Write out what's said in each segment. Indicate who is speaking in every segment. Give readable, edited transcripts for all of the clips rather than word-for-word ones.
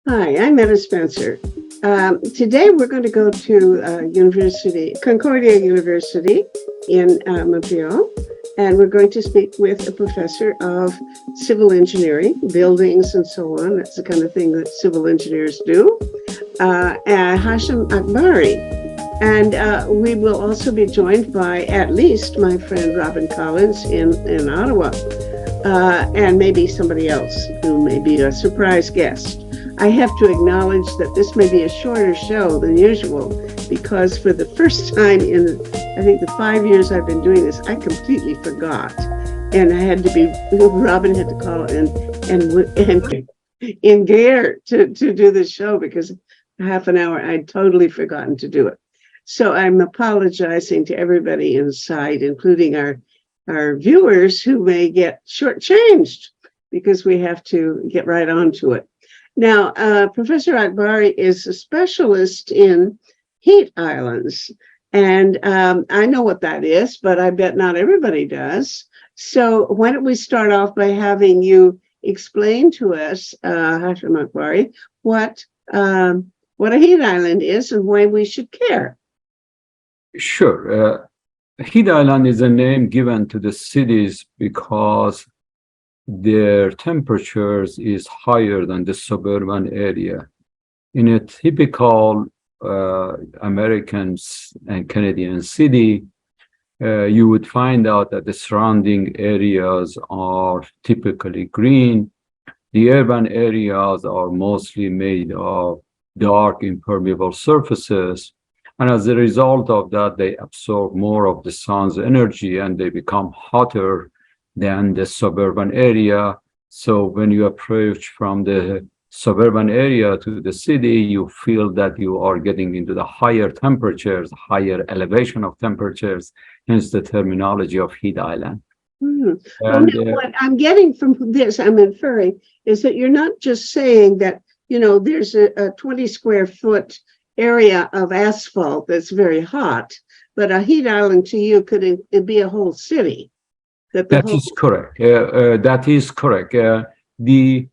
Speaker 1: Hi, I'm Etta Spencer. Today we're going to go to Concordia University in Montreal, and we're going to speak with a professor of civil engineering, buildings and so on. That's the kind of thing that civil engineers do, Hashim Akbari. And we will also be joined by at least my friend Robin Collins in Ottawa, and maybe somebody else who may be a surprise guest. I have to acknowledge that this may be a shorter show than usual because for the first time in, I think, the 5 years I've been doing this, I completely forgot. And Robin had to call in gear to do the show because half an hour I'd totally forgotten to do it. So I'm apologizing to everybody inside, including our viewers who may get shortchanged because we have to get right on to it. Now, Professor Akbari is a specialist in heat islands, and I know what that is, but I bet not everybody does. So why don't we start off by having you explain to us, Hashim Akbari, what a heat island is and why we should care.
Speaker 2: Sure. Heat island is a name given to the cities because their temperatures is higher than the suburban area. In a typical American and Canadian city, you would find out that the surrounding areas are typically green. The urban areas are mostly made of dark, impermeable surfaces. And as a result of that, they absorb more of the sun's energy and they become hotter than the suburban area. So when you approach from the suburban area to the city, you feel that you are getting into the higher temperatures, higher elevation of temperatures, hence the terminology of heat island.
Speaker 1: What I'm getting from this, I'm inferring, is that you're not just saying that, there's a 20 square foot area of asphalt that's very hot, but a heat island to you could be a whole city.
Speaker 2: That is correct. That is correct. The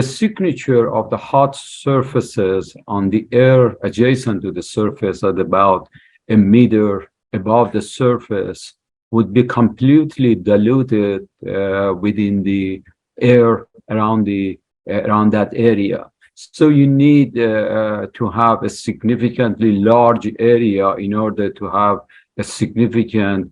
Speaker 2: signature of the hot surfaces on the air adjacent to the surface at about a meter above the surface would be completely diluted within the air around that area. So you need to have a significantly large area in order to have a significant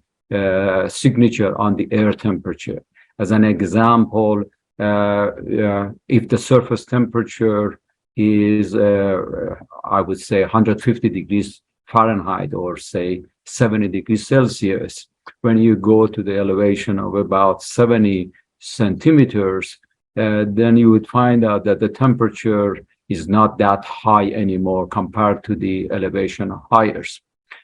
Speaker 2: signature on the air temperature. As an example, if the surface temperature is, I would say, 150 degrees Fahrenheit or say 70 degrees Celsius, when you go to the elevation of about 70 centimeters, then you would find out that the temperature is not that high anymore compared to the elevation higher.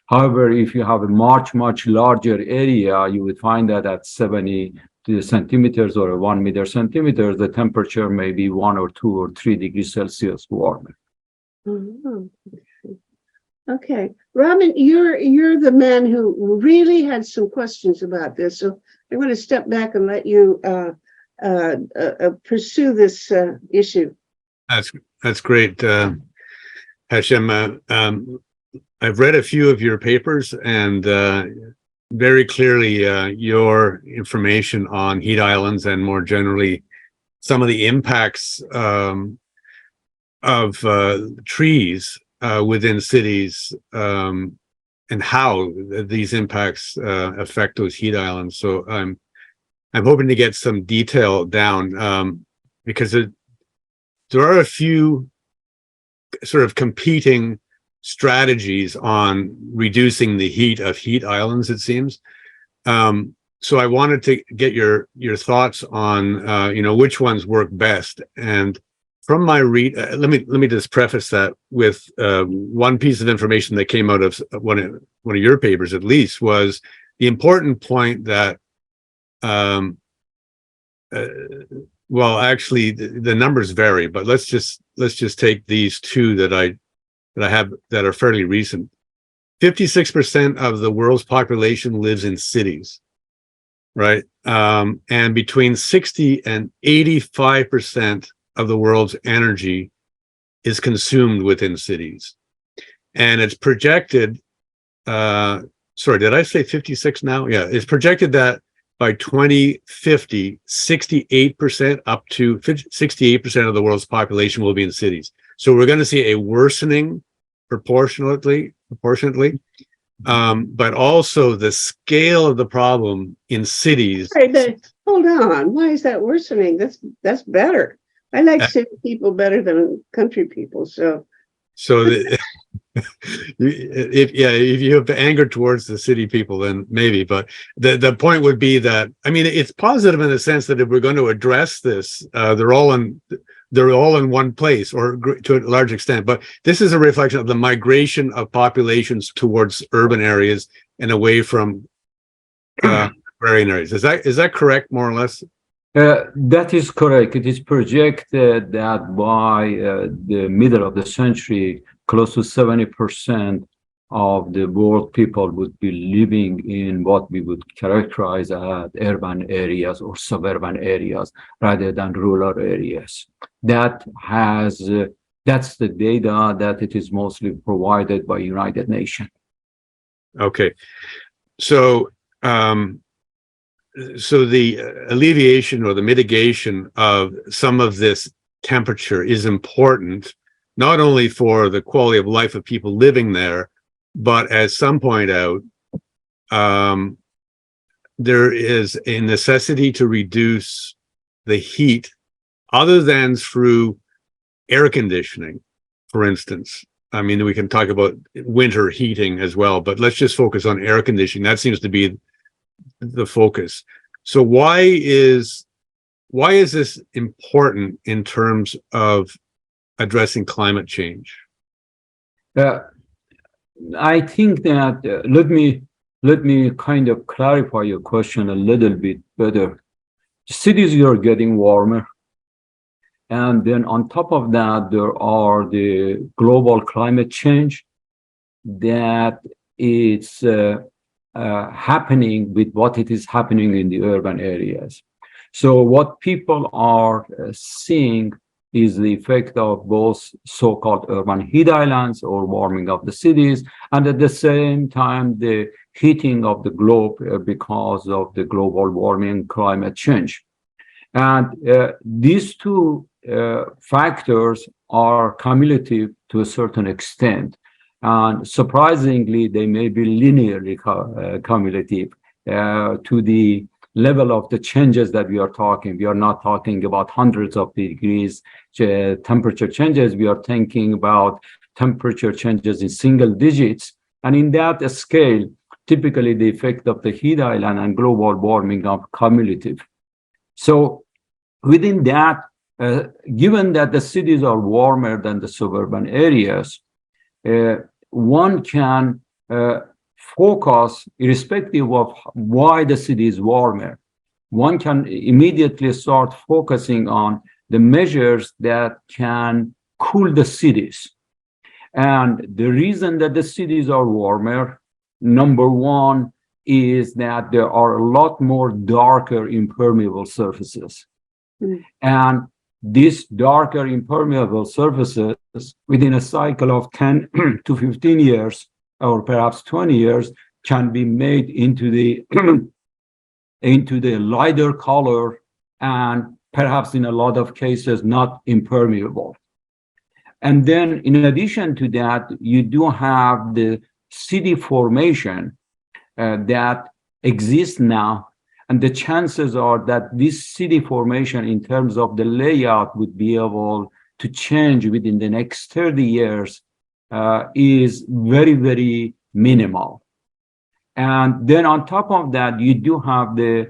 Speaker 2: However, if you have a much, much larger area, you would find that at 70 centimeters or 1 meter centimeters, the temperature may be 1 or 2 or 3 degrees Celsius warmer.
Speaker 1: Mm-hmm. Okay, Robin, you're the man who really had some questions about this, so I'm going to step back and let you pursue this issue.
Speaker 3: That's great, Hashim. I've read a few of your papers, and very clearly your information on heat islands and more generally some of the impacts of trees within cities and how these impacts affect those heat islands. So I'm hoping to get some detail down because there are a few sort of competing strategies on reducing the heat of heat islands, it seems. So I wanted to get your thoughts on which ones work best. And from my read, let me just preface that with one piece of information that came out of one of your papers, at least, was the important point that well, actually, the numbers vary, but let's just take these two that I have that are fairly recent. 56% of the world's population lives in cities, right? And between 60 and 85% of the world's energy is consumed within cities. And it's projected, sorry, did I say 56 now? Yeah, it's projected that by 2050, 68% up to 68% of the world's population will be in cities. So we're going to see a worsening proportionately, but also the scale of the problem in cities.
Speaker 1: Hold on. Why is that worsening? That's better. I like city people better than country people. So
Speaker 3: if you have anger towards the city people, then maybe. But the point would be that, I mean, it's positive in the sense that if we're going to address this, they're all in one place, or to a large extent. But this is a reflection of the migration of populations towards urban areas and away from agrarian areas. Is that correct, more or less?
Speaker 2: That is correct. It is projected that by the middle of the century, close to 70% of the world people would be living in what we would characterize as urban areas or suburban areas rather than rural areas. That's the data that it is mostly provided by United Nations.
Speaker 3: Okay. So the alleviation or the mitigation of some of this temperature is important, not only for the quality of life of people living there, but as some point out, there is a necessity to reduce the heat other than through air conditioning, for instance. I mean, we can talk about winter heating as well, but let's just focus on air conditioning. That seems to be the focus. So why is this important in terms of addressing climate change?
Speaker 2: I think that let me kind of clarify your question a little bit better. Cities are getting warmer, and then on top of that, there are the global climate change that is happening with what it is happening in the urban areas. So what people are seeing is the effect of both so-called urban heat islands or warming of the cities, and at the same time, the heating of the globe because of the global warming climate change. And these two factors are cumulative to a certain extent. And surprisingly, they may be linearly cumulative to the level of the changes that we are talking. We are not talking about hundreds of degrees temperature changes. We are thinking about temperature changes in single digits. And in that scale, typically the effect of the heat island and global warming are cumulative. So within that, given that the cities are warmer than the suburban areas, one can focus, irrespective of why the city is warmer, one can immediately start focusing on the measures that can cool the cities. And the reason that the cities are warmer, number one, is that there are a lot more darker impermeable surfaces. And these darker impermeable surfaces within a cycle of 10 to 15 years, or perhaps 20 years, can be made into the lighter color and perhaps in a lot of cases not impermeable. And then in addition to that, you do have the city formation that exists now. And the chances are that this city formation in terms of the layout would be able to change within the next 30 years is very, very minimal. And then on top of that, you do have the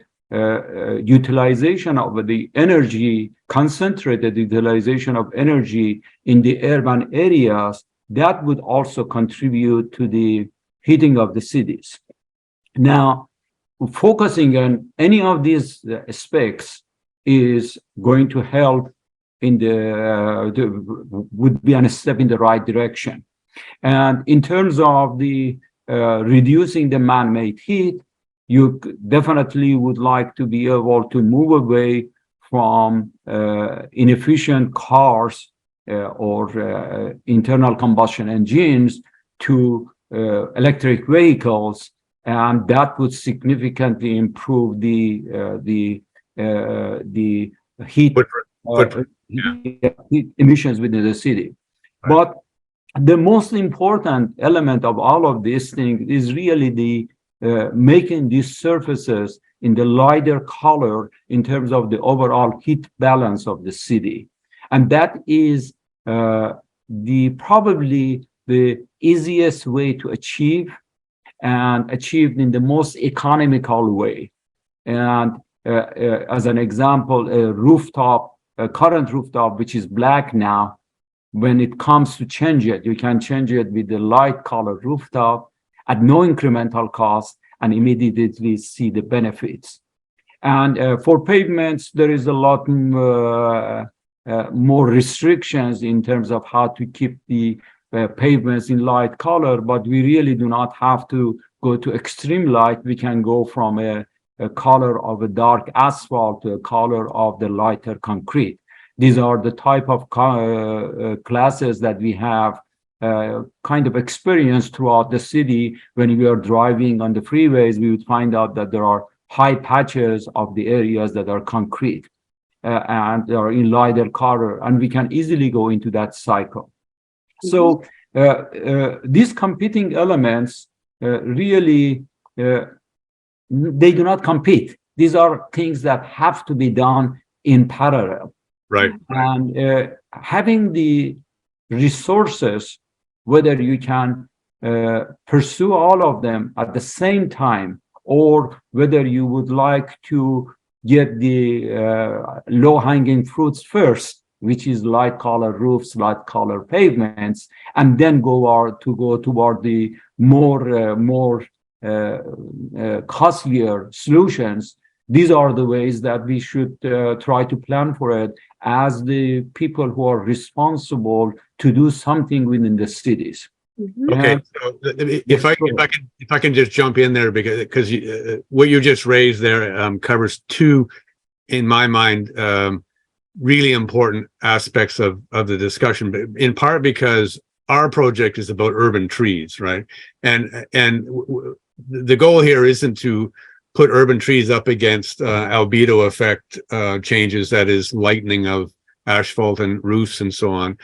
Speaker 2: utilization of the energy, concentrated utilization of energy in the urban areas that would also contribute to the heating of the cities. Now, focusing on any of these aspects is going to help in would be a step in the right direction. And in terms of the reducing the man-made heat, you definitely would like to be able to move away from inefficient cars or internal combustion engines to electric vehicles, and that would significantly improve the heat, heat emissions within the city.
Speaker 3: Right.
Speaker 2: But the most important element of all of these things is really the making these surfaces in the lighter color in terms of the overall heat balance of the city. And that is probably the easiest way to achieve, and achieved in the most economical way. And as an example, a current rooftop, which is black now, when it comes to change it, you can change it with the light colored rooftop at no incremental cost and immediately see the benefits. And for pavements, there is a lot more restrictions in terms of how to keep the pavements in light color, but we really do not have to go to extreme light. We can go from a color of a dark asphalt to a color of the lighter concrete. These are the type of classes that we have kind of experienced throughout the city. When we are driving on the freeways, we would find out that there are high patches of the areas that are concrete and they are in lighter color, and we can easily go into that cycle. So these competing elements really, they do not compete. These are things that have to be done in parallel.
Speaker 3: Right.
Speaker 2: And having the resources, whether you can pursue all of them at the same time, or whether you would like to get the low-hanging fruits first, which is light color roofs, light color pavements, and then go toward the more costlier solutions. These are the ways that we should try to plan for it as the people who are responsible to do something within the cities.
Speaker 1: Mhm.
Speaker 3: Okay, so if I can just jump in there, because what you just raised there covers two, in my mind, really important aspects of the discussion, but in part because our project is about urban trees, right? And the goal here isn't to put urban trees up against albedo effect changes, that is lightening of asphalt and roofs and so on.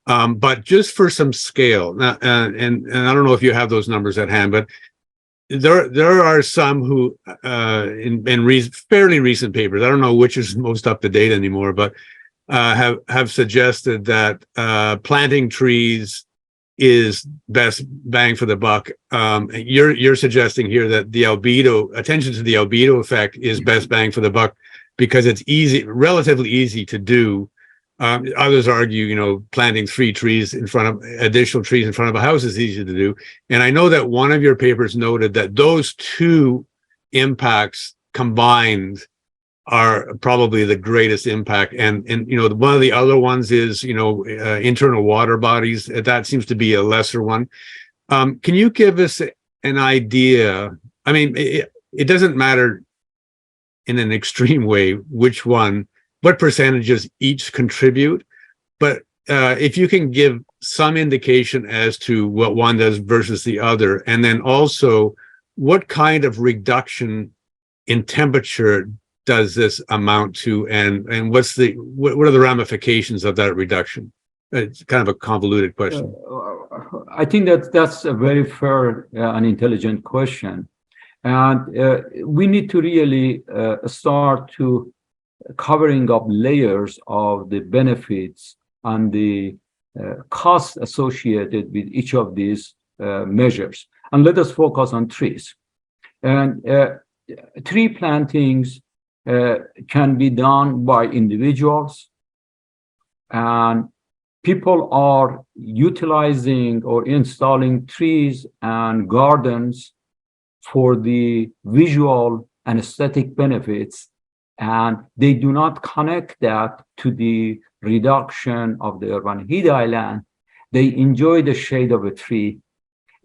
Speaker 3: But just for some scale, now, and I don't know if you have those numbers at hand, but there are some who in fairly recent papers, I don't know which is most up to date anymore, but have suggested that planting trees is best bang for the buck. You're suggesting here that the attention to the albedo effect is best bang for the buck because it's relatively easy to do. Others argue, planting additional trees in front of a house is easy to do. And I know that one of your papers noted that those two impacts combined are probably the greatest impact. And one of the other ones is, internal water bodies. That seems to be a lesser one. Can you give us an idea? I mean, it doesn't matter in an extreme way what percentages each contribute, but if you can give some indication as to what one does versus the other, and then also what kind of reduction in temperature does this amount to, and what are the ramifications of that reduction? It's kind of a convoluted question.
Speaker 2: I think that's a very fair and intelligent question, and we need to really start to covering up layers of the benefits and the costs associated with each of these measures. And let us focus on trees. And tree plantings can be done by individuals, and people are utilizing or installing trees and gardens for the visual and aesthetic benefits, and they do not connect that to the reduction of the urban heat island. They enjoy the shade of a tree,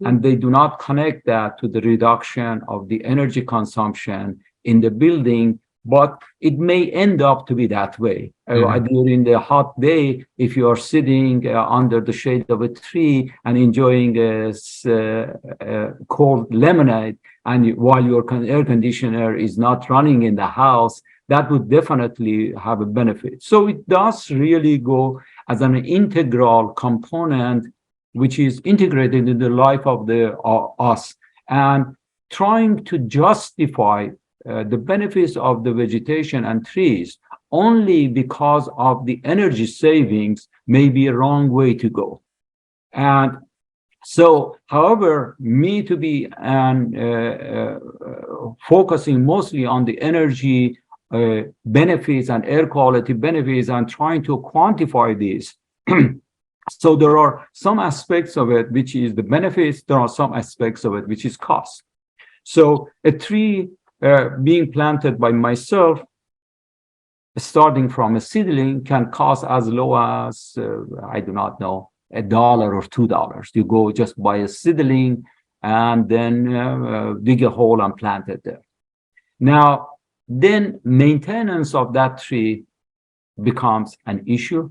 Speaker 2: and they do not connect that to the reduction of the energy consumption in the building but it may end up to be that way. During the hot day, if you are sitting under the shade of a tree and enjoying a cold lemonade, and while your air conditioner is not running in the house, that would definitely have a benefit. So it does really go as an integral component, which is integrated in the life of us, and trying to justify the benefits of the vegetation and trees only because of the energy savings may be a wrong way to go. And so, however, me to be focusing mostly on the energy benefits and air quality benefits and trying to quantify these. So there are some aspects of it which is the benefits, there are some aspects of it which is cost. So a tree being planted by myself, starting from a seedling, can cost as low as, I do not know, $1 or $2. You go just buy a seedling and then dig a hole and plant it there. Now, then maintenance of that tree becomes an issue.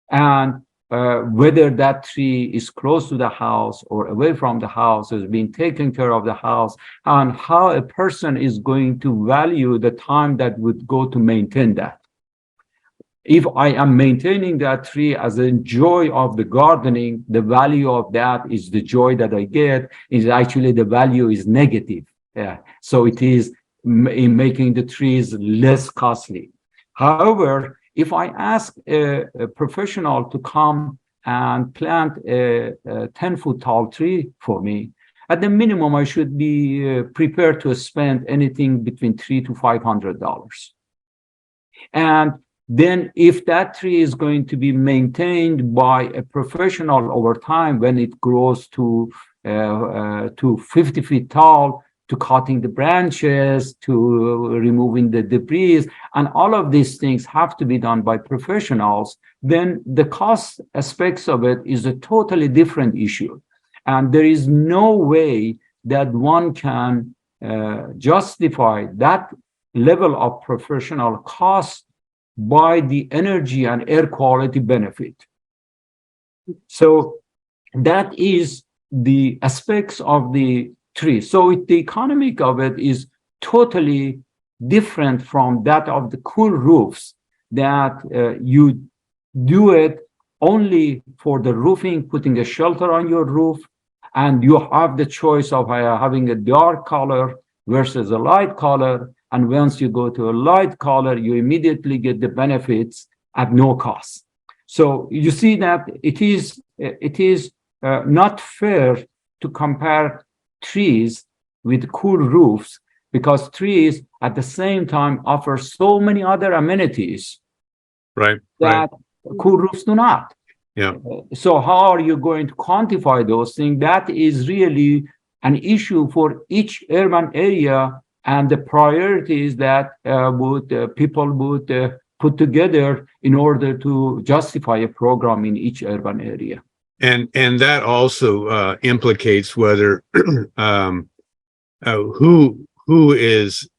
Speaker 2: And whether that tree is close to the house or away from the house, is being taken care of the house, and how a person is going to value the time that would go to maintain that. If I am maintaining that tree as a joy of the gardening, the value of that is the joy that I get, is actually the value is negative. Yeah. So it is in making the trees less costly. However, if I ask a professional to come and plant a 10-foot tall tree for me, at the minimum, I should be prepared to spend anything between $300 to $500. And then if that tree is going to be maintained by a professional over time, when it grows to 50 feet tall, to cutting the branches, to removing the debris, and all of these things have to be done by professionals, then the cost aspects of it is a totally different issue. And there is no way that one can justify that level of professional cost by the energy and air quality benefit. So that is the aspects of the tree. So the economic of it is totally different from that of the cool roofs, that you do it only for the roofing, putting a shelter on your roof, and you have the choice of having a dark color versus a light color. And once you go to a light color, you immediately get the benefits at no cost. So you see that it is not fair to compare trees with cool roofs, because trees at the same time offer so many other amenities that cool roofs do not.
Speaker 3: Yeah.
Speaker 2: So how are you going to quantify those things? That is really an issue for each urban area, and the priorities that people would put together in order to justify a program in each urban area.
Speaker 3: And that also implicates whether who is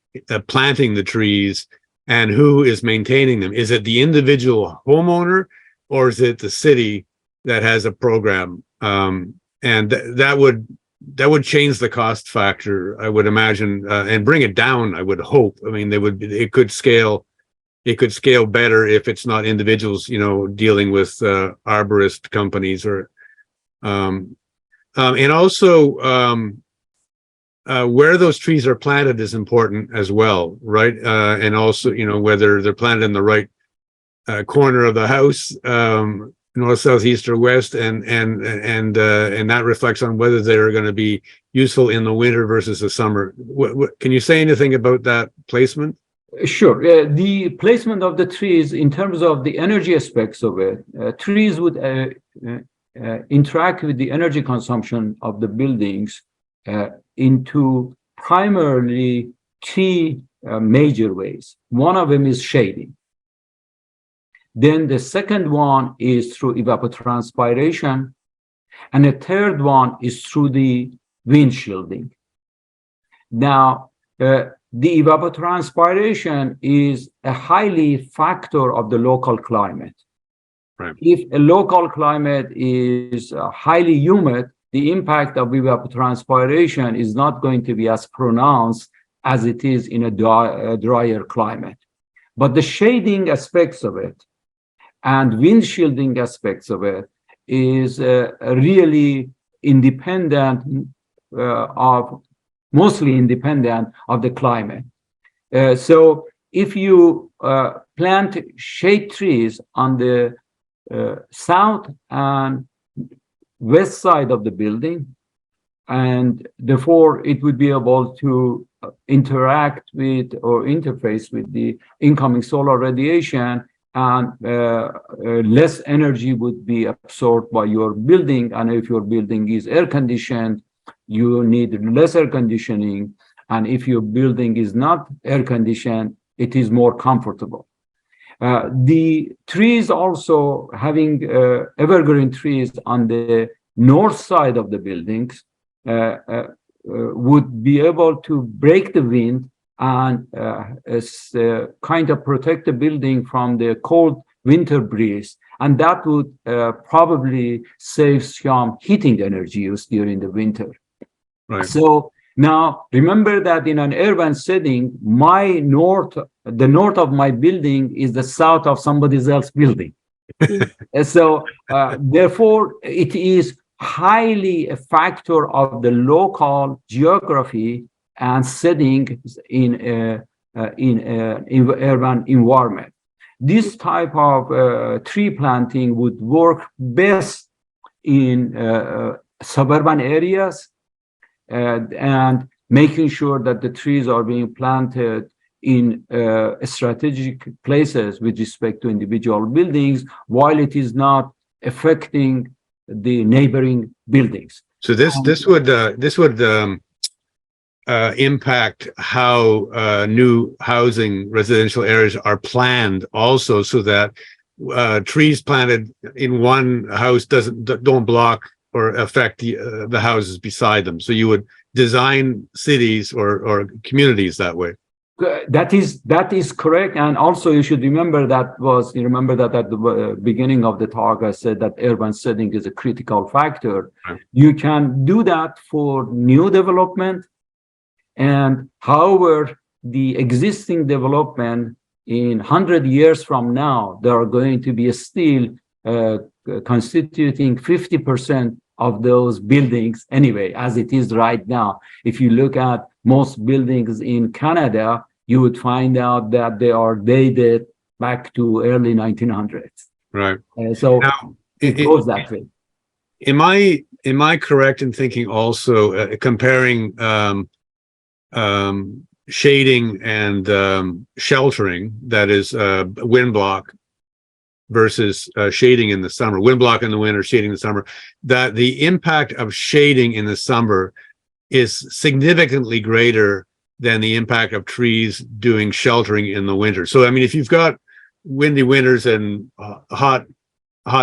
Speaker 3: planting the trees and who is maintaining them. Is it the individual homeowner, or is it the city that has a program? And that would change the cost factor, I would imagine, and bring it down, I would hope. I mean, it could scale better if it's not individuals, dealing with arborist companies or and also where those trees are planted is important as well, right? And also, whether they're planted in the right corner of the house, north, south, east, or west, and that reflects on whether they're going to be useful in the winter versus the summer. What can you say anything about that placement?
Speaker 2: Sure. The placement of the trees, in terms of the energy aspects of it, trees would interact with the energy consumption of the buildings into primarily three major ways. One of them is shading. Then the second one is through evapotranspiration. And the third one is through the wind shielding. Now, the evapotranspiration is a highly factor of the local climate.
Speaker 3: Right.
Speaker 2: If a local climate is highly humid, the impact of evapotranspiration is not going to be as pronounced as it is in a drier climate. But the shading aspects of it and wind shielding aspects of it is really independent mostly independent of the climate. So if you plant shade trees on the south and west side of the building, and therefore it would be able to interact with or interface with the incoming solar radiation, and less energy would be absorbed by your building. And if your building is air conditioned, you need less air conditioning. And if your building is not air conditioned, it is more comfortable. The trees also, having evergreen trees on the north side of the buildings would be able to break the wind and kind of protect the building from the cold winter breeze. And that would probably save some heating energy use during the winter.
Speaker 3: Right.
Speaker 2: So now remember that in an urban setting, the north of my building is the south of somebody else's building. So therefore, it is highly a factor of the local geography and setting in urban environment. This type of tree planting would work best in suburban areas, and making sure that the trees are being planted in strategic places with respect to individual buildings, while it is not affecting the neighboring buildings.
Speaker 3: So this would impact how new housing residential areas are planned also, so that trees planted in one house don't block or affect the houses beside them. So you would design cities or communities that way.
Speaker 2: That is correct. And also you should remember that at the beginning of the talk, I said that urban setting is a critical factor.
Speaker 3: Right.
Speaker 2: You can do that for new development. And however, the existing development in 100 years from now, there are going to be still constituting 50% of those buildings anyway, as it is right now. If you look at most buildings in Canada, you would find out that they are dated back to early 1900s.
Speaker 3: Right.
Speaker 2: So
Speaker 3: now,
Speaker 2: it goes that way.
Speaker 3: Am I correct in thinking also comparing shading and sheltering, that is wind block versus shading in the summer, wind block in the winter, shading in the summer, that the impact of shading in the summer is significantly greater than the impact of trees doing sheltering in the winter. So, I mean, if you've got windy winters and hot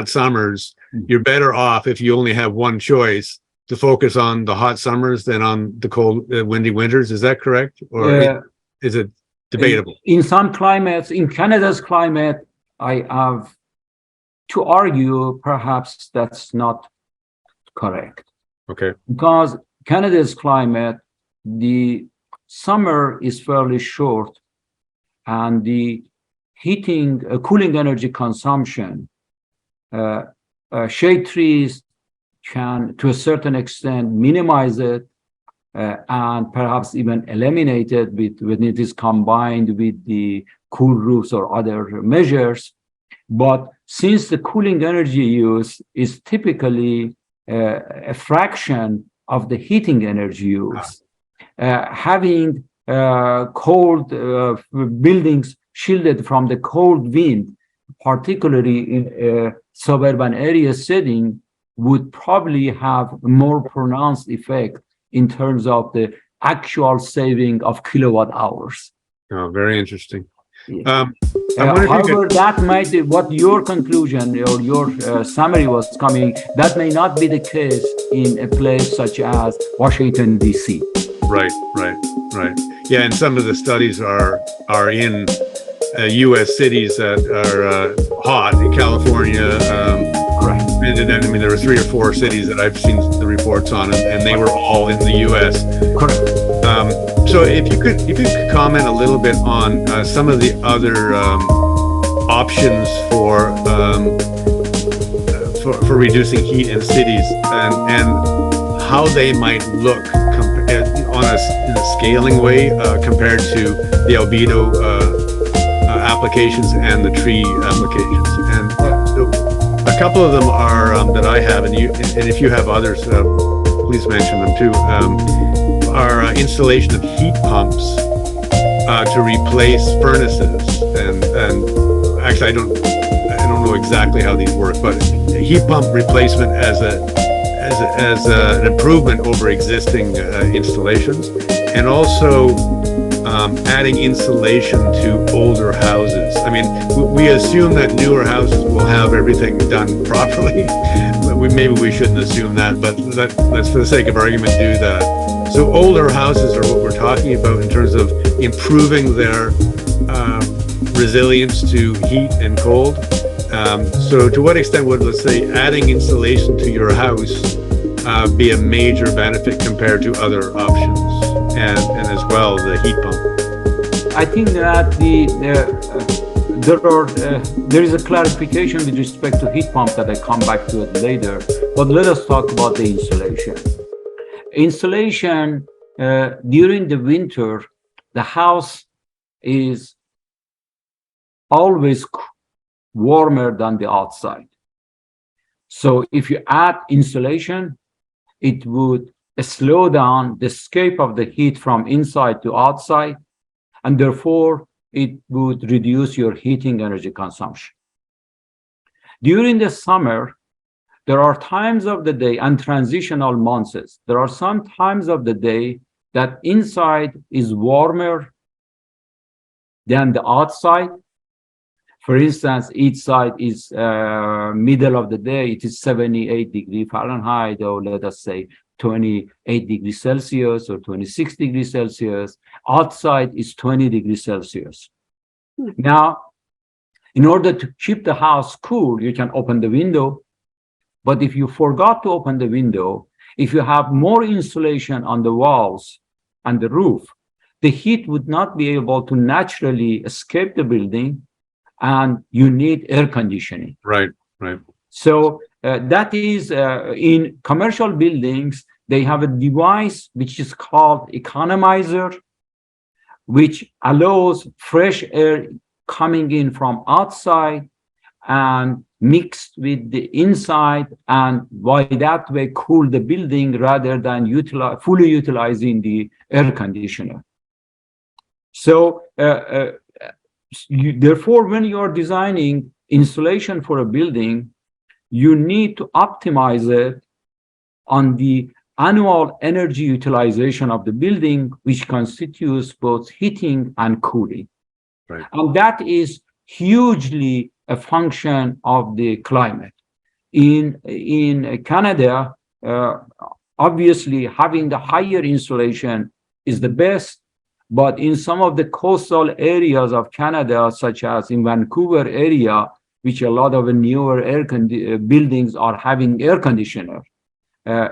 Speaker 3: summers, you're better off if you only have one choice to focus on the hot summers than on the cold, windy winters. Is that correct? Or is it debatable?
Speaker 2: In some climates, in Canada's climate, I have to argue perhaps that's not correct.
Speaker 3: Okay.
Speaker 2: Because Canada's climate, the summer is fairly short, and the cooling energy consumption, shade trees can, to a certain extent, minimize it and perhaps even eliminate it when it is combined with the cool roofs or other measures. But since the cooling energy use is typically a fraction of the heating energy use, having cold buildings shielded from the cold wind, particularly in a suburban area setting, would probably have a more pronounced effect in terms of the actual saving of kilowatt hours.
Speaker 3: Oh, very interesting.
Speaker 2: Yeah. However, that might be what your conclusion or your summary was coming. That may not be the case in a place such as Washington, D.C.
Speaker 3: Right. Yeah, and some of the studies are in U.S. cities that are hot in California.
Speaker 2: Correct.
Speaker 3: And I mean, there were 3 or 4 cities that I've seen the reports on, and they were all in the U.S.
Speaker 2: Correct.
Speaker 3: So if you could comment a little bit on some of the other options for reducing heat in cities, and how they might look in a scaling way compared to the albedo applications and the tree applications. And a couple of them are that I have, and if you have others, please mention them too. Are installation of heat pumps to replace furnaces, and actually I don't know exactly how these work, but heat pump replacement as an improvement over existing installations, and also adding insulation to older houses. I mean, we assume that newer houses will have everything done properly. Maybe we shouldn't assume that, but let's for the sake of argument do that. So older houses are what we're talking about in terms of improving their resilience to heat and cold. So to what extent would, let's say, adding insulation to your house be a major benefit compared to other options, and as well the heat pump?
Speaker 2: I think that there is a clarification with respect to heat pump that I come back to it later, but let us talk about the insulation. Insulation, during the winter, the house is always warmer than the outside. So if you add insulation, it would slow down the escape of the heat from inside to outside, and therefore it would reduce your heating energy consumption. During the summer, there are times of the day and transitional months. There are some times of the day that inside is warmer than the outside. For instance, each side is middle of the day, it is 78 degrees Fahrenheit, or let us say 28 degrees Celsius or 26 degrees Celsius. Outside is 20 degrees Celsius. Now, in order to keep the house cool, you can open the window. But if you forgot to open the window, if you have more insulation on the walls and the roof, the heat would not be able to naturally escape the building, and you need air conditioning.
Speaker 3: Right.
Speaker 2: So that is in commercial buildings, they have a device which is called economizer, which allows fresh air coming in from outside and mixed with the inside, and by that way cool the building rather than fully utilizing the air conditioner. So therefore, when you are designing insulation for a building, you need to optimize it on the annual energy utilization of the building, which constitutes both heating and cooling.
Speaker 3: Right.
Speaker 2: And that is hugely a function of the climate. In Canada, obviously having the higher insulation is the best, but in some of the coastal areas of Canada, such as in Vancouver area, which a lot of newer buildings are having air conditioner,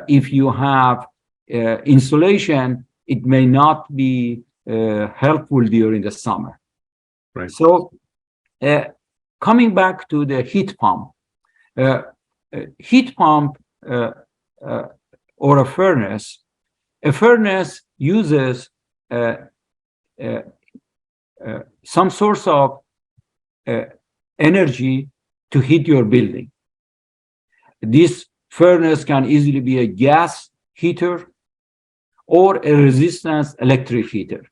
Speaker 2: if you have insulation, it may not be helpful during the summer.
Speaker 3: Right.
Speaker 2: So coming back to the heat pump, or a furnace uses some source of energy to heat your building. This furnace can easily be a gas heater or a resistance electric heater.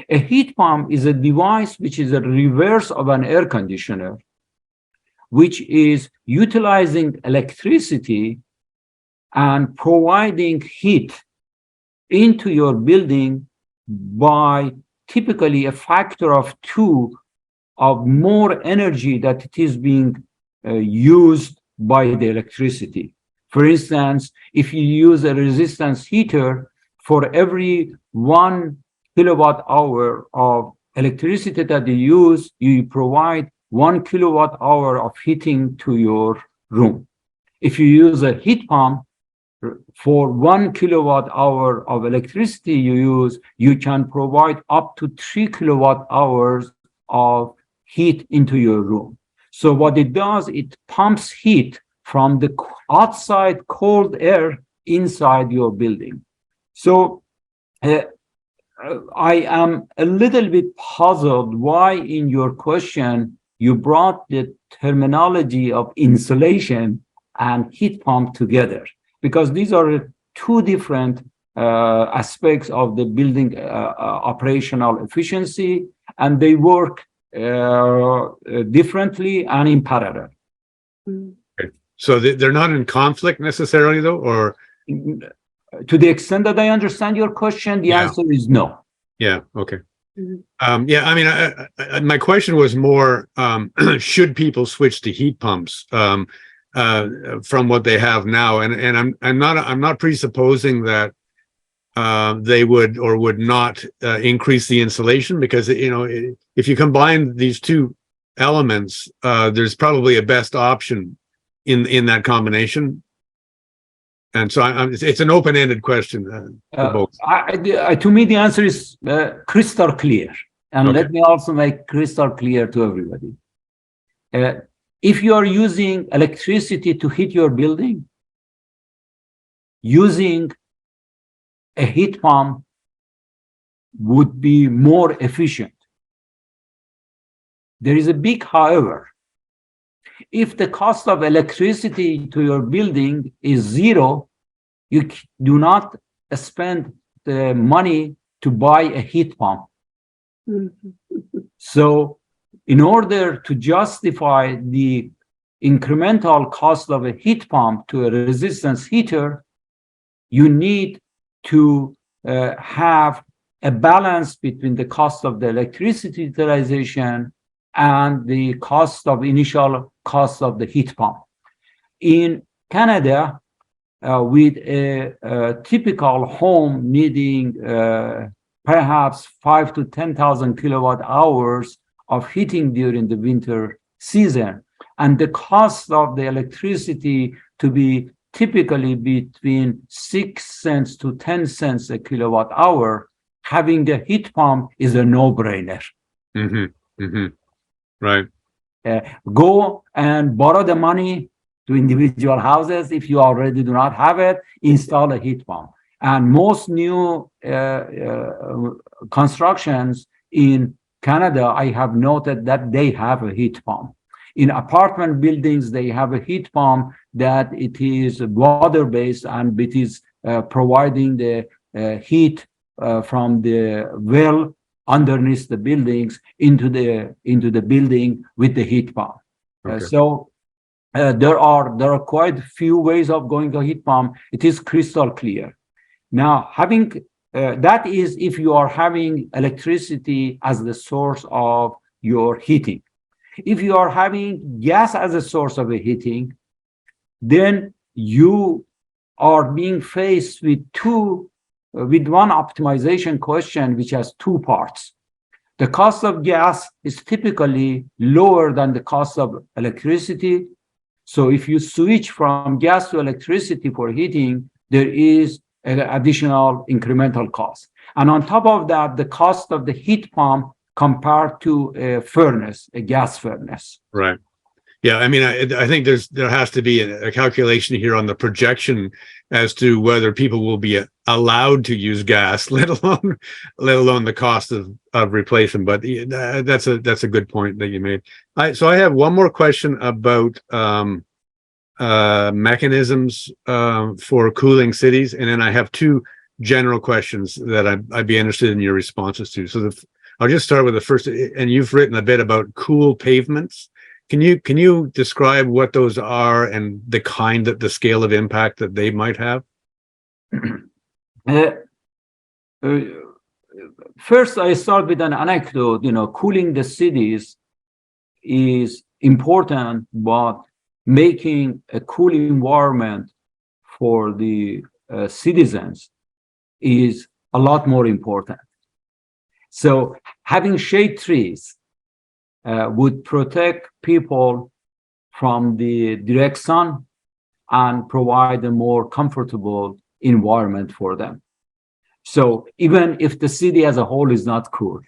Speaker 2: A heat pump is a device which is a reverse of an air conditioner, which is utilizing electricity and providing heat into your building by typically a factor of 2 of more energy that it is being used by the electricity. For instance, if you use a resistance heater, for every 1 kilowatt hour of electricity that you use, you provide 1 kilowatt hour of heating to your room. If you use a heat pump, for 1 kilowatt hour of electricity you use, you can provide up to 3 kilowatt hours of heat into your room. So what it does, it pumps heat from the outside cold air inside your building. So I am a little bit puzzled why in your question you brought the terminology of insulation and heat pump together, because these are two different aspects of the building operational efficiency, and they work differently and in parallel.
Speaker 3: Okay. So they're not in conflict necessarily, though, or?
Speaker 2: To the extent that I understand your question, the answer is no.
Speaker 3: Yeah. Okay. Yeah. I mean, my question was more: should people switch to heat pumps from what they have now? And I'm not presupposing that they would or would not increase the insulation, because if you combine these two elements, there's probably a best option in that combination. And so it's an open-ended question for both.
Speaker 2: To me, the answer is crystal clear. And
Speaker 3: Okay.
Speaker 2: let me also make crystal clear to everybody. If you are using electricity to heat your building, using a heat pump would be more efficient. There is a big however. If the cost of electricity to your building is zero, you do not spend the money to buy a heat pump. So in order to justify the incremental cost of a heat pump to a resistance heater, you need to have a balance between the cost of the electricity utilization and the initial cost of the heat pump. In Canada, with a typical home needing perhaps 5,000 to 10,000 kilowatt hours of heating during the winter season, and the cost of the electricity to be typically between 6 cents to 10 cents a kilowatt hour, having the heat pump is a no-brainer.
Speaker 3: Right.
Speaker 2: Go and borrow the money to individual houses. If you already do not have it, install a heat pump. And most new constructions in Canada, I have noted that they have a heat pump. In apartment buildings, they have a heat pump that it is water-based, and it is providing the heat from the well underneath the buildings into the building with the heat pump.
Speaker 3: Okay.
Speaker 2: So there are quite a few ways of going to heat pump. It is crystal clear. Now, having that is if you are having electricity as the source of your heating. If you are having gas as a source of heating, then you are being faced with one optimization question, which has two parts. The cost of gas is typically lower than the cost of electricity. So if you switch from gas to electricity for heating, there is an additional incremental cost. And on top of that, the cost of the heat pump compared to a furnace, a gas furnace.
Speaker 3: Right. Yeah. I mean, I think there has to be a calculation here on the projection as to whether people will be allowed to use gas, let alone the cost of replacement. But that's a good point that you made. So I have one more question about mechanisms for cooling cities, and then I have two general questions that I'd be interested in your responses to. So I'll just start with the first, and you've written a bit about cool pavements. Can you describe what those are and the scale of impact that they might have?
Speaker 2: First, I start with an anecdote. Cooling the cities is important, but making a cool environment for the citizens is a lot more important. So having shade trees would protect people from the direct sun and provide a more comfortable environment for them. So even if the city as a whole is not cool,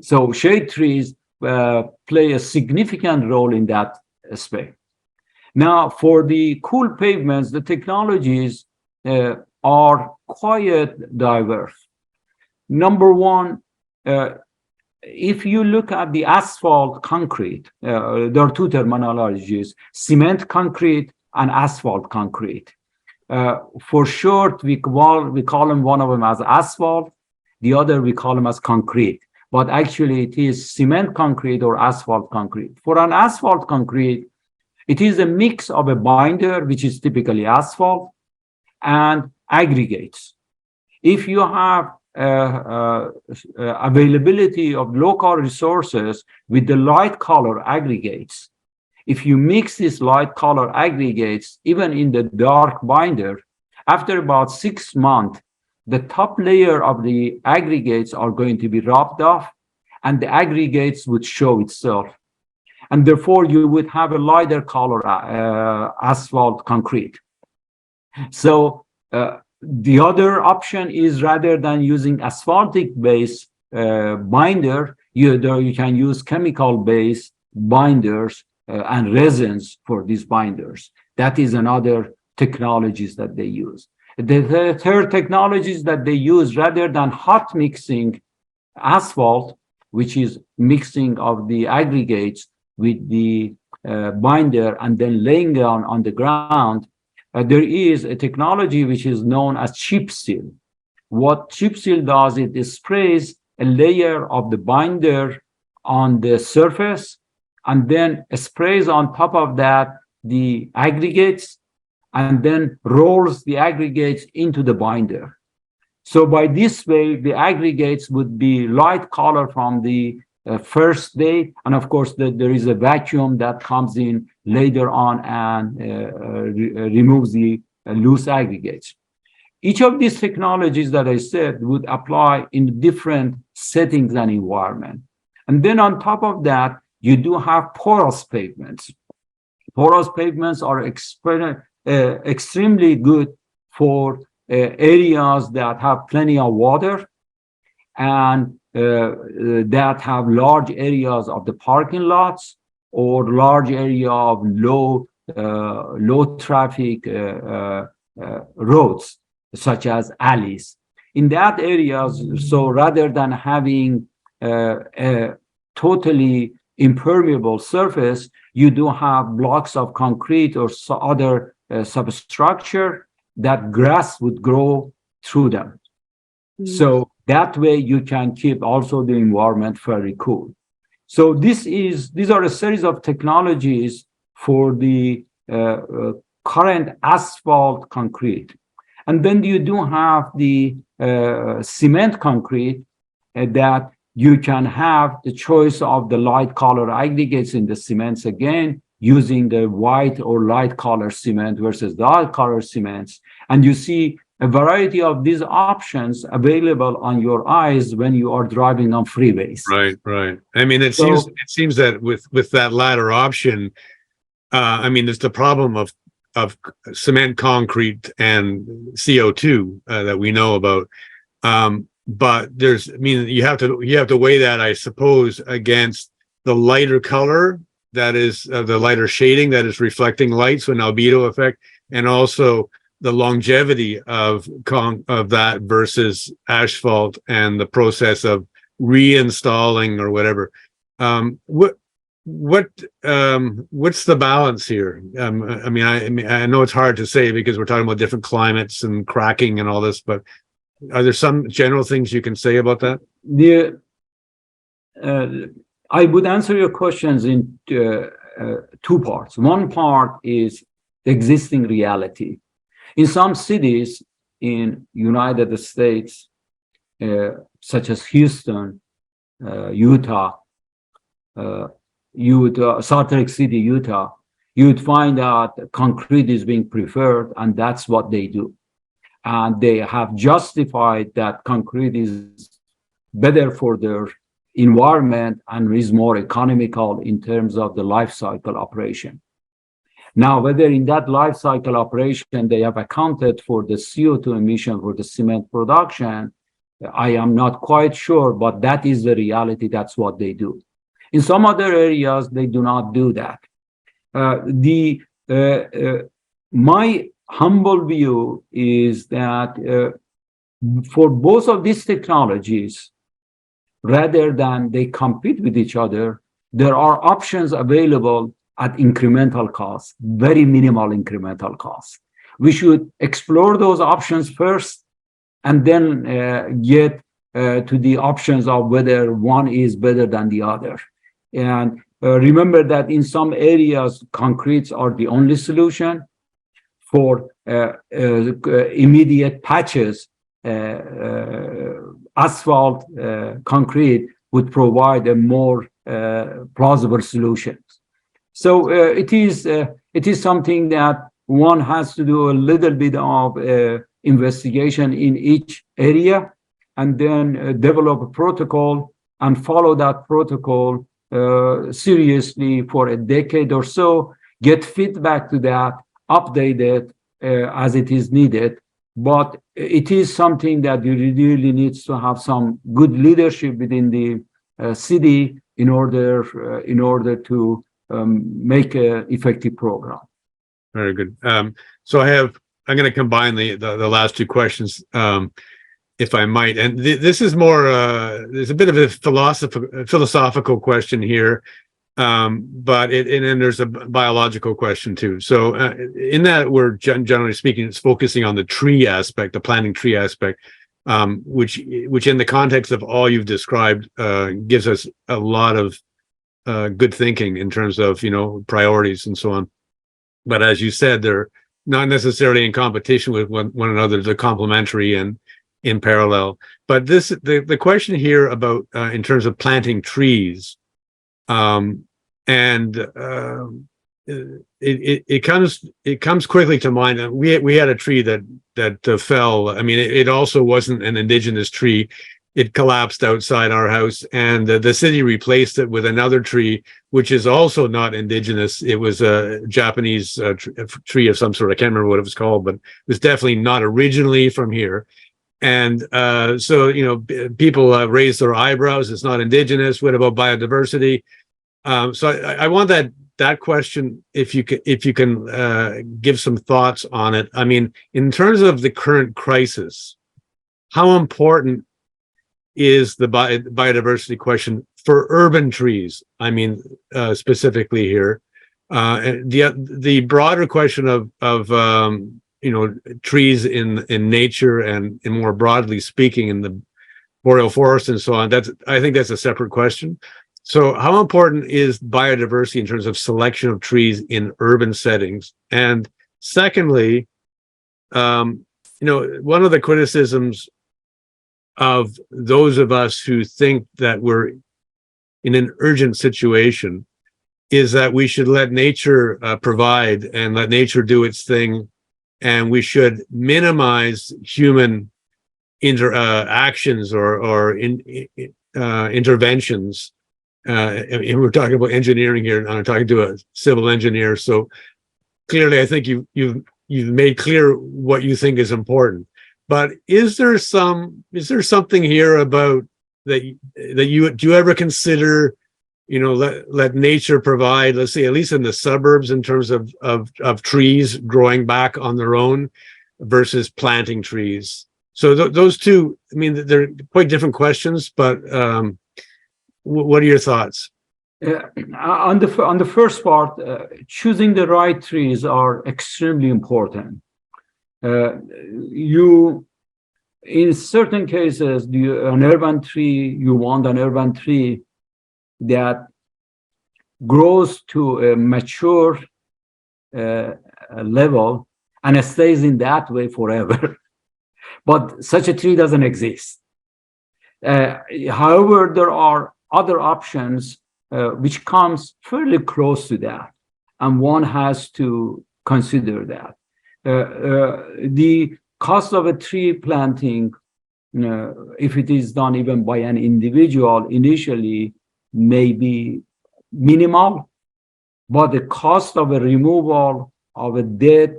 Speaker 2: so shade trees play a significant role in that aspect. Now, for the cool pavements, the technologies are quite diverse. Number one, if you look at the asphalt concrete, there are two terminologies: cement concrete and asphalt concrete. For short, we call them, one of them as asphalt, the other we call them as concrete. But actually, it is cement concrete or asphalt concrete. For an asphalt concrete, it is a mix of a binder, which is typically asphalt, and aggregates. If you have availability of local resources with the light color aggregates, if you mix these light color aggregates, even in the dark binder, after about 6 months, the top layer of the aggregates are going to be rubbed off, and the aggregates would show itself. And therefore, you would have a lighter color asphalt concrete. So the other option is, rather than using asphaltic-based binder, you can use chemical-based binders and resins for these binders. That is another technologies that they use. The third technologies that they use, rather than hot mixing asphalt, which is mixing of the aggregates with the binder and then laying down on the ground, there is a technology which is known as chip seal. What chip seal does, it sprays a layer of the binder on the surface and then sprays on top of that the aggregates and then rolls the aggregates into the binder. So by this way, the aggregates would be light color from the first day. And of course, there is a vacuum that comes in later on and removes the loose aggregates. Each of these technologies that I said would apply in different settings and environment. And then on top of that, you do have porous pavements. Porous pavements are extremely good for areas that have plenty of water and that have large areas of the parking lots or large area of low traffic roads, such as alleys. In that areas, so rather than having a totally impermeable surface, you do have blocks of concrete or other substructure that grass would grow through them. So that way you can keep also the environment very cool. So these are a series of technologies for the current asphalt concrete. And then you do have the cement concrete that you can have the choice of the light color aggregates in the cements, again, using the white or light color cement versus dark color cements. And you see a variety of these options available on your eyes when you are driving on freeways.
Speaker 3: Right, right. I mean, it seems that with that latter option, I mean, there's the problem of cement, concrete, and CO2 that we know about. But there's, I mean, you have to weigh that, I suppose, against the lighter color that is the lighter shading that is reflecting light, so an albedo effect, and also the longevity of that versus asphalt and the process of reinstalling or whatever. What's the balance here? I mean, I know it's hard to say because we're talking about different climates and cracking and all this, but are there some general things you can say about that?
Speaker 2: I would answer your questions in two parts. One part is existing reality. In some cities in United States, such as Houston, Utah, Salt Lake City, Utah, you would find that concrete is being preferred, and that's what they do. and they have justified that concrete is better for their environment and is more economical in terms of the life cycle operation. Now, whether in that life cycle operation they have accounted for the CO2 emission for the cement production, I am not quite sure, but that is the reality. That's what they do. In some other areas, they do not do that. My humble view is that for both of these technologies, rather than they compete with each other, there are options available at incremental cost, very minimal incremental cost. We should explore those options first and then get to the options of whether one is better than the other. And remember that in some areas, concretes are the only solution. For immediate patches, asphalt concrete would provide a more plausible solution. So it is something that one has to do a little bit of investigation in each area, and then develop a protocol and follow that protocol seriously for a decade or so, get feedback to that, update it as it is needed. But it is something that really needs to have some good leadership within the city in order to make an effective program.
Speaker 3: Very good. So I'm going to combine the last two questions, if I might. And this is more, there's a bit of a philosophical question here, but and there's a biological question too. So in that, we're generally speaking, it's focusing on the tree aspect, the planting tree aspect, which in the context of all you've described gives us a lot of good thinking in terms of, priorities and so on. But as you said, they're not necessarily in competition with one another. They're complementary and in parallel. But the question here about in terms of planting trees, it comes quickly to mind. We had a tree that fell. I mean, it also wasn't an indigenous tree. It collapsed outside our house, and the city replaced it with another tree, which is also not indigenous. It was a Japanese tree of some sort. I can't remember what it was called, but it was definitely not originally from here. And so, people raise their eyebrows. It's not indigenous. What about biodiversity? So I want that question, if you can give some thoughts on it. I mean, in terms of the current crisis, how important is the biodiversity question for urban trees? I mean, specifically here, the broader question of trees in nature and more broadly speaking in the boreal forest and so on. I think that's a separate question. So how important is biodiversity in terms of selection of trees in urban settings? And secondly, one of the criticisms of those of us who think that we're in an urgent situation is that we should let nature provide and let nature do its thing, and we should minimize human actions or interventions. And we're talking about engineering here, and I'm talking to a civil engineer. So clearly, I think you've made clear what you think is important. But is there something here about that do you ever consider, let nature provide, let's say, at least in the suburbs, in terms of trees growing back on their own versus planting trees? So those two, I mean, they're quite different questions, but what are your thoughts?
Speaker 2: On the first part, choosing the right trees are extremely important. In certain cases, you want an urban tree that grows to a mature level and stays in that way forever. But such a tree doesn't exist. However, there are other options which comes fairly close to that, and one has to consider that. cost of a tree planting, if it is done even by an individual initially, may be minimal, but the cost of a removal of a dead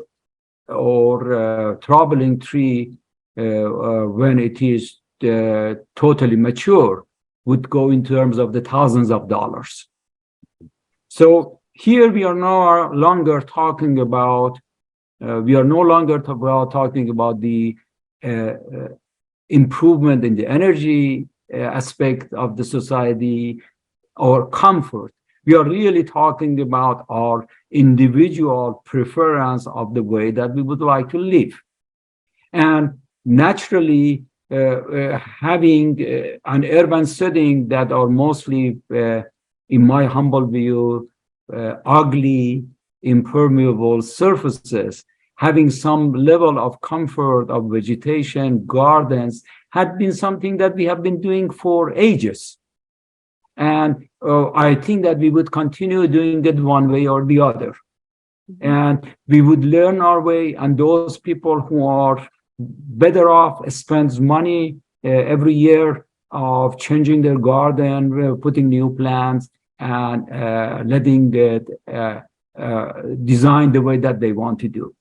Speaker 2: or troubling tree when it is totally mature would go in terms of the thousands of dollars. So here we are no longer talking about talking about the improvement in the energy aspect of the society or comfort. We are really talking about our individual preference of the way that we would like to live. And naturally, having an urban setting that are mostly, in my humble view, ugly, impermeable surfaces, having some level of comfort of vegetation, gardens, had been something that we have been doing for ages. And I think that we would continue doing it one way or the other. And we would learn our way, and those people who are better off spends money every year of changing their garden, putting new plants, and letting it design the way that they want to do.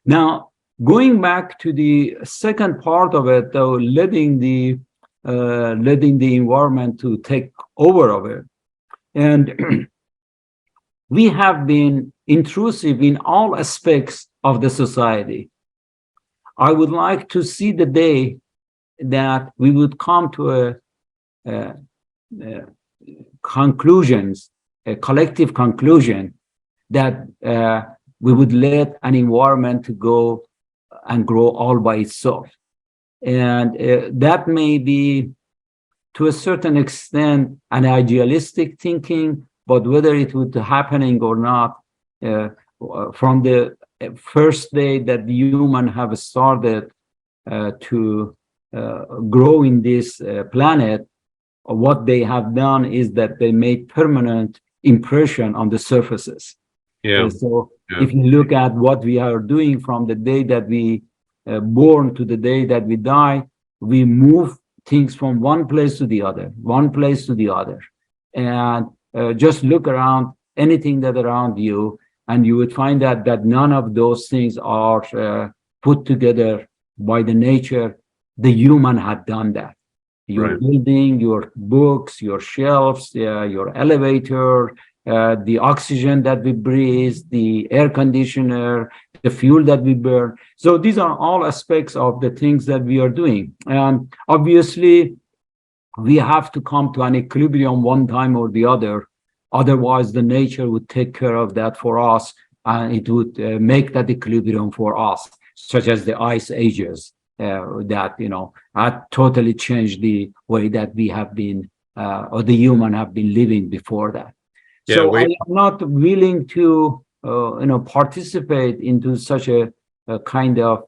Speaker 2: Now, going back to the second part of it, though, letting the environment to take over of it, and we have been intrusive in all aspects of the society. I would like to see the day that we would come to a collective conclusion that we would let an environment to go and grow all by itself. And that may be, to a certain extent, an idealistic thinking, but whether it would be happening or not, from the first day that the human have started to grow in this planet, what they have done is that they made permanent impression on the surfaces.
Speaker 3: Yeah.
Speaker 2: So if you look at what we are doing from the day that we born to the day that we die, we move things from one place to the other, and just look around anything that around you, and you would find that none of those things are put together by the nature. The human had done that. Your building, your books, your shelves, your elevator, the oxygen that we breathe, the air conditioner, the fuel that we burn. So these are all aspects of the things that we are doing. And obviously, we have to come to an equilibrium one time or the other. Otherwise, the nature would take care of that for us, and it would make that equilibrium for us, such as the ice ages that, had totally changed the way that we have been, or the human have been living before that.
Speaker 3: Yeah,
Speaker 2: so I am not willing to, participate into such a kind of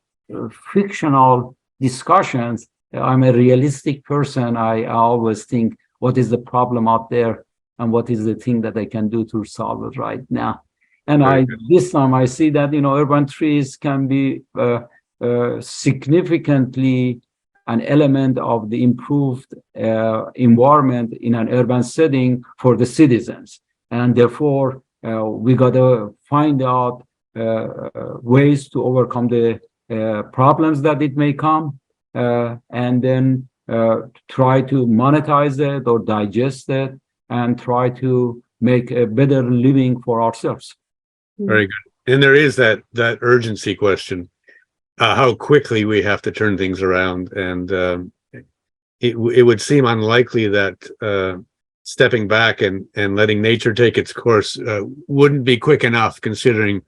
Speaker 2: fictional discussions. I'm a realistic person. I always think, what is the problem out there, and what is the thing that I can do to solve it right now? And this time I see that, urban trees can be significantly an element of the improved environment in an urban setting for the citizens. And therefore, we got to find out ways to overcome the problems that it may come, and then try to monetize it or digest it, and try to make a better living for ourselves.
Speaker 3: Very good. And there is that urgency question, how quickly we have to turn things around. And it would seem unlikely that stepping back and letting nature take its course wouldn't be quick enough, considering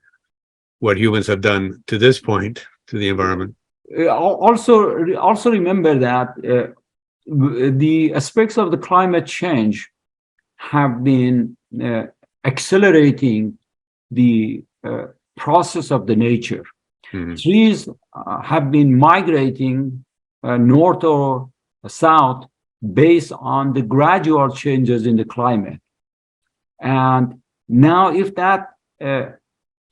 Speaker 3: what humans have done to this point to the environment. Also remember that the aspects of the climate change have been accelerating the process of the nature. Mm-hmm. Trees have been migrating north or south based on the gradual changes in the climate. And now if that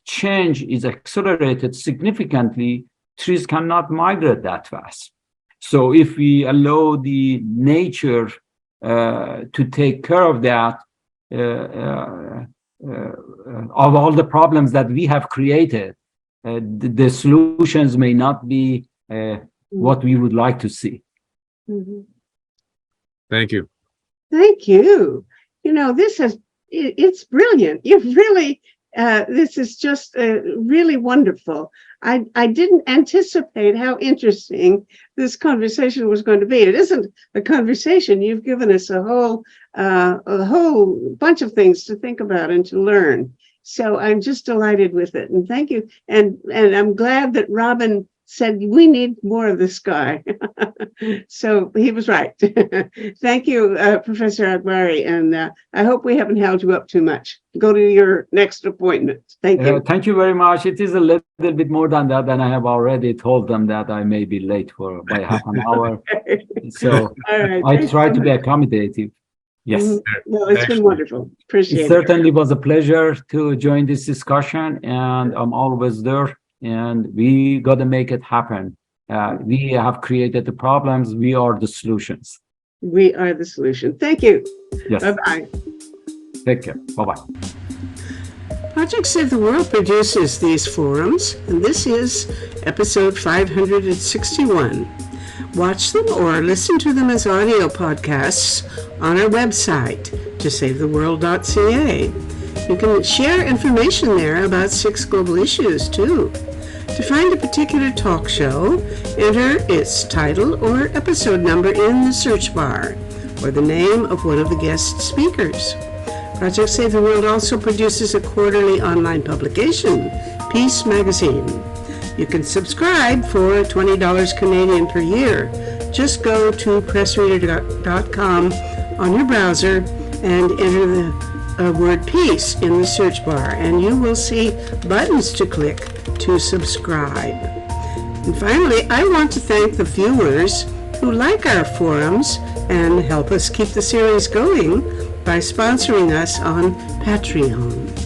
Speaker 3: change is accelerated significantly,
Speaker 2: trees cannot migrate that fast. So if we allow the nature to take care of that, of all the problems that we have created, the solutions may not be what we would like to see.
Speaker 1: Mhm.
Speaker 3: Thank you.
Speaker 1: Thank you. You know, it's brilliant. You've really, this is just really wonderful. I didn't anticipate how interesting this conversation was going to be. It isn't a conversation. You've given us a whole bunch of things to think about and to learn. So I'm just delighted with it. And thank you. And I'm glad that Robin said we need more of this guy. So he was right. Thank you, Professor Akbari. And I hope we haven't held you up too much. Go to your next appointment. Thank you.
Speaker 2: Thank you very much. It is a little bit more than that, and I have already told them that I may be late by half an hour. So
Speaker 1: All right.
Speaker 2: I
Speaker 1: Thanks
Speaker 2: try
Speaker 1: so
Speaker 2: to be
Speaker 1: much.
Speaker 2: accommodative. Yes.
Speaker 1: Mhm. No, it's been
Speaker 3: Excellent.
Speaker 1: wonderful. Appreciate
Speaker 2: It
Speaker 1: it.
Speaker 2: certainly was a pleasure to join this discussion, and I'm always there. And we got to make it happen. We have created the problems. We are the solutions.
Speaker 1: We are the solution. Thank you.
Speaker 2: Yes.
Speaker 1: Bye-bye.
Speaker 2: Take care. Bye-bye.
Speaker 1: Project Save the World produces these forums, and this is episode 561. Watch them or listen to them as audio podcasts on our website, tosavetheworld.ca. You can share information there about 6 global issues, too. To find a particular talk show, enter its title or episode number in the search bar, or the name of one of the guest speakers. Project Save the World also produces a quarterly online publication, Peace Magazine. You can subscribe for $20 Canadian per year. Just go to pressreader.com on your browser and enter the word peace in the search bar, and you will see buttons to click to subscribe. And finally, I want to thank the viewers who like our forums and help us keep the series going by sponsoring us on Patreon.